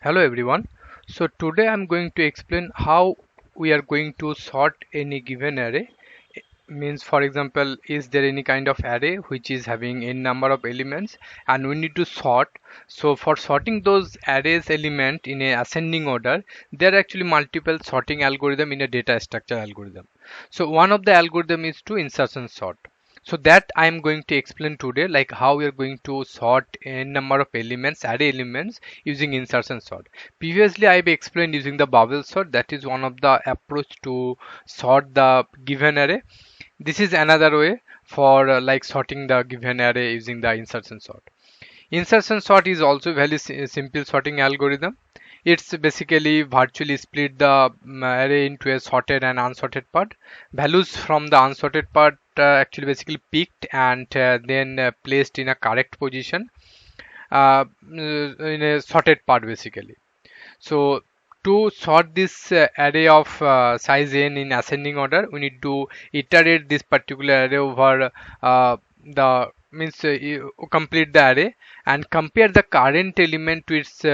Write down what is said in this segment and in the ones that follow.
Hello everyone. So today I'm going to explain how we are going to sort any given array. Means, for example, is there any kind of array which is having n number of elements and we need to sort. So for sorting those arrays element in a ascending order, there are actually multiple sorting algorithm in a data structure algorithm. So one of the algorithm is to insertion sort. So that I am going to explain today, like how we are going to sort a number of elements, array elements, using insertion sort. Previously I have explained using the bubble sort. That is one of the approach to sort the given array. This is another way for like sorting the given array using the insertion sort. Insertion sort is also very simple sorting algorithm. It's basically virtually split the array into a sorted and unsorted part. Values from the unsorted part actually basically picked and then placed in a correct position in a sorted part basically. So to sort this array of size n in ascending order, we need to iterate this particular array over the means you complete the array and compare the current element to its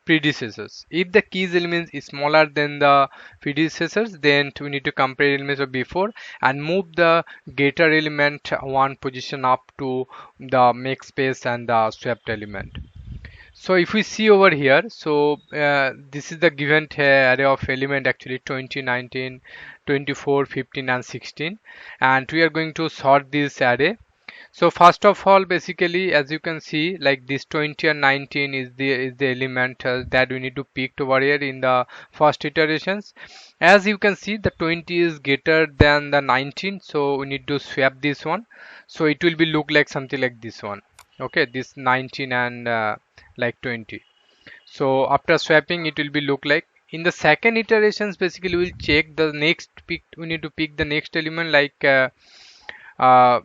predecessors. If the keys element is smaller than the predecessors, then we need to compare elements of before and move the getter element one position up to the make space and the swapped element. So if we see over here, so this is the given array of element actually 20, 19, 24, 15 and 16, and we are going to sort this array. So first of all, basically, as you can see, like this 20 and 19 is the element that we need to pick over here in the first iterations. As you can see, the 20 is greater than the 19, so we need to swap this one. So it will be look like something like this one. Okay, this 19 and like 20. So after swapping, it will be look like. In the second iterations, basically we'll check the next pick. We need to pick the next element like uh,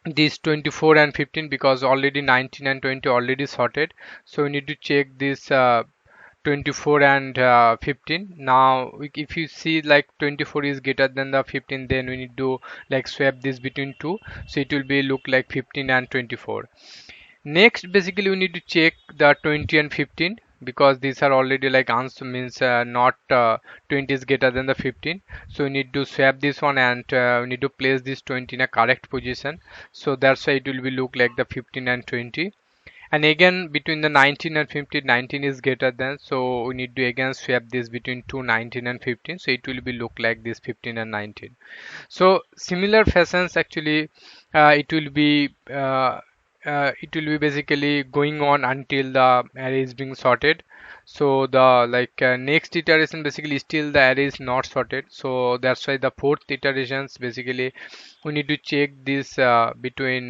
this 24 and 15, because already 19 and 20 already sorted. So we need to check this 24 and 15. Now if you see like 24 is greater than the 15, then we need to like swap this between two, so it will be look like 15 and 24. Next, basically we need to check the 20 and 15, because these are already like answer means not 20 is greater than the 15. So we need to swap this one and we need to place this 20 in a correct position. So that's why it will be look like the 15 and 20. And again between the 19 and 15, 19 is greater than, so we need to again swap this between 19 and 15, so it will be look like this 15 and 19. So similar fashions actually it will be basically going on until the array is being sorted. So the like next iteration basically still the array is not sorted, so that's why the fourth iterations basically we need to check this between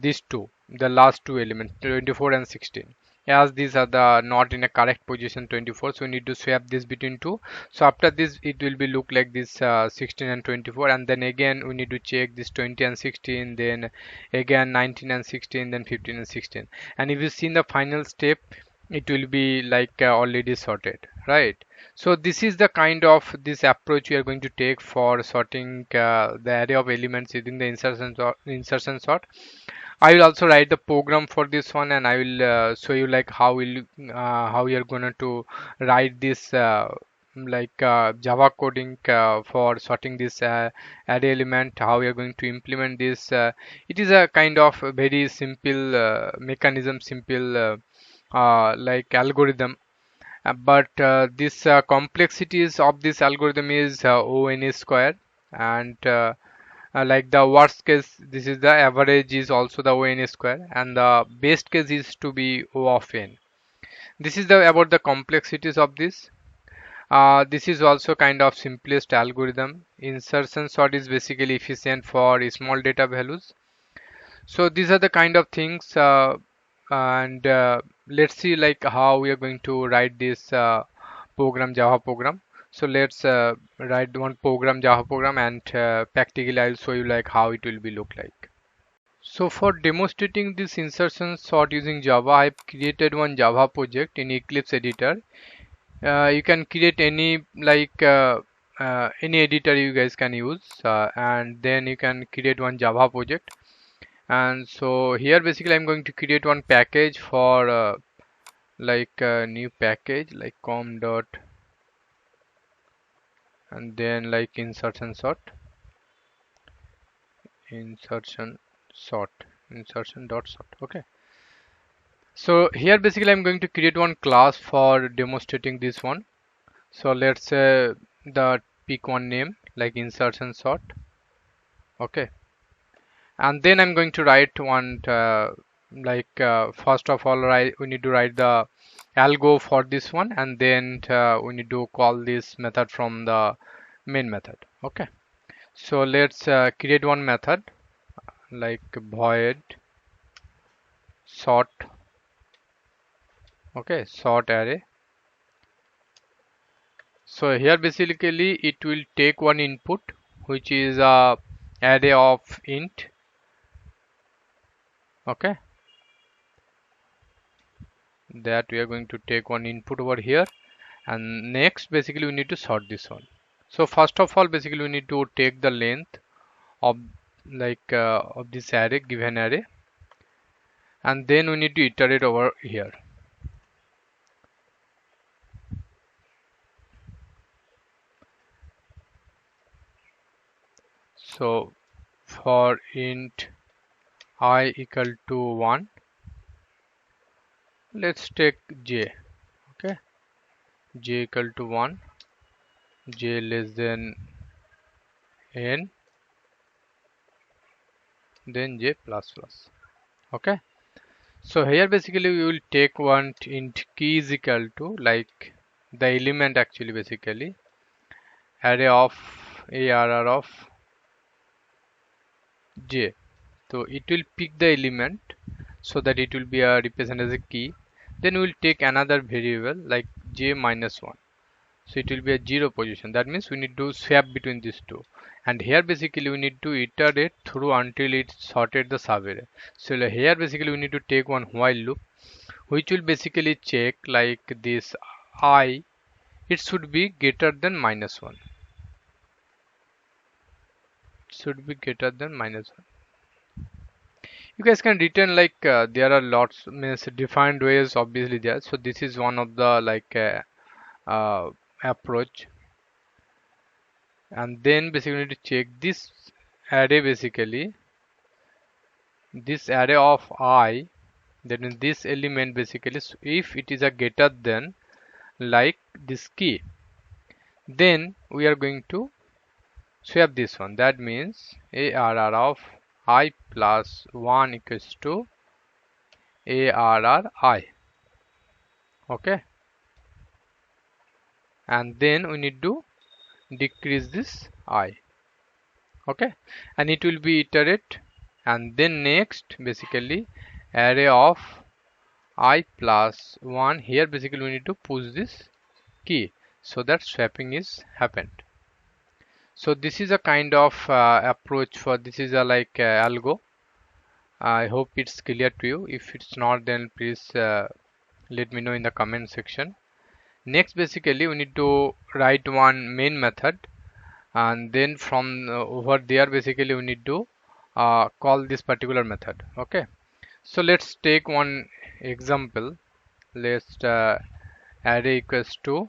these two, the last two elements 24 and 16, as these are the not in a correct position 24, so we need to swap this between two. So after this it will be look like this 16 and 24, and then again we need to check this 20 and 16, then again 19 and 16, then 15 and 16, and if you see in the final step it will be like already sorted, right? So this is the kind of this approach we are going to take for sorting the array of elements using the insertion sort. I will also write the program for this one, and I will show you like how you're gonna to write this Java coding for sorting this array element. How you're going to implement this? It is a kind of very simple mechanism, simple like algorithm. But this complexities of this algorithm is O(n) square, and like the worst case, this is the average is also the O(n) square, and the best case is to be O of n. This is the about the complexities of this. This is also kind of simplest algorithm. Insertion sort is basically efficient for small data values. So these are the kind of things, and let's see like how we are going to write this program, Java program. So let's write one program, Java program, and practically I'll show you like how it will be look like. So for demonstrating this insertion sort using Java, I've created one Java project in Eclipse editor. You can create any like any editor you guys can use, and then you can create one Java project. And so here basically I'm going to create one package for like a new package like com dot and then like insertion sort insertion sort insertion dot sort. Okay, so here basically I'm going to create one class for demonstrating this one. So let's say the pick one name like insertion sort. Okay, and then I'm going to write one first of all we need to write the algo for this one, and then we need to call this method from the main method. Okay, so let's create one method like void sort. Okay, sort array. So here basically it will take one input which is a array of int. Okay, that we are going to take one input over here, and next basically we need to sort this one. So first of all basically we need to take the length of of this array, given array, and then we need to iterate over here. So for int I equal to 1, let's take j. Okay, j equal to 1, j less than n, then j plus plus. Okay, so here basically we will take one int key is equal to like the element, actually basically array of arr of j. So it will pick the element so that it will be represented as a key. Then we will take another variable like j minus 1. So it will be a 0 position. That means we need to swap between these two. And here basically we need to iterate through until it sorted the subarray. So here basically we need to take one while loop which will basically check like this I, it should be greater than minus 1. It should be greater than minus 1. You guys can return like there are lots means defined ways obviously there. So this is one of the approach, and then basically we need to check this array, basically this array of I, that means this element basically if it is a greater than like this key, then we are going to swap this one. That means arr of I plus 1 equals to arr I. Okay, and then we need to decrease this I. Okay, and it will be iterate, and then next basically array of I plus 1, here basically we need to push this key so that swapping is happened. So this is a kind of approach for this is a algo. I hope it's clear to you. If it's not, then please let me know in the comment section. Next basically we need to write one main method, and then from over there basically we need to call this particular method. Okay, so let's take one example. Let's array equals to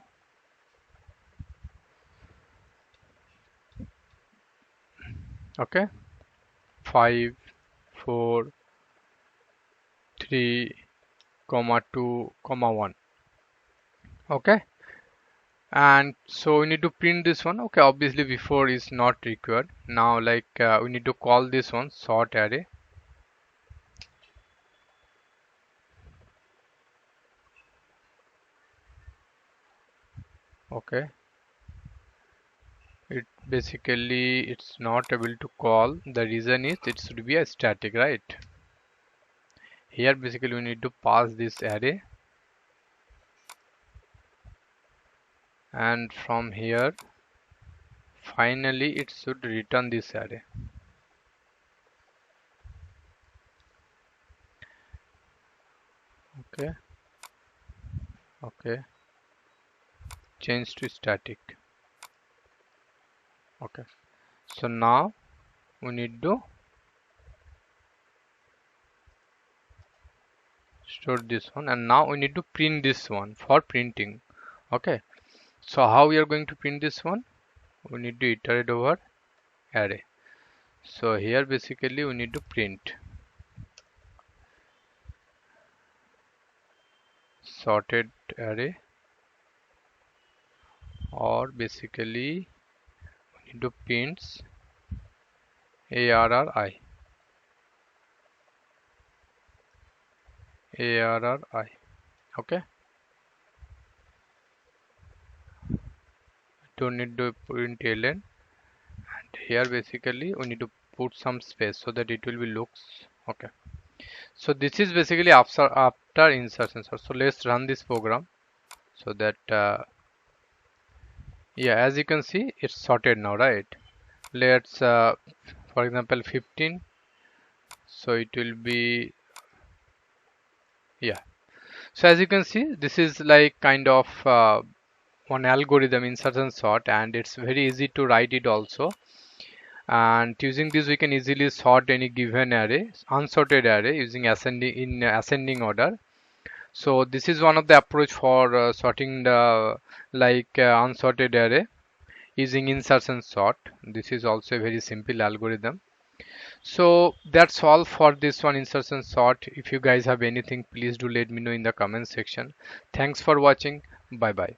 okay 5 4 3 comma 2 comma 1. Okay, and so we need to print this one. Okay, obviously before is not required. Now we need to call this one sort array. Okay, it basically it's not able to call. The reason is it should be a static, right? Here basically we need to pass this array, and from here finally it should return this array. Okay, okay, change to static. Okay, so now we need to stored this one, and now we need to print this one for printing. Okay, so how we are going to print this one? We need to iterate over array. So here basically we need to print sorted array, or basically we need to print arri. Okay, don't need to print ln, and here basically we need to put some space so that it will be looks okay. So this is basically after insertion. So let's run this program so that yeah, as you can see it's sorted now, right? Let's for example 15, so it will be, yeah. So as you can see, this is like kind of one algorithm, insertion sort, and it's very easy to write it also. And using this we can easily sort any given array, unsorted array, using ascending order. So this is one of the approach for sorting the unsorted array using insertion sort. This is also a very simple algorithm. So that's all for this one, insertion sort. If you guys have anything, please do let me know in the comment section. Thanks for watching. Bye bye.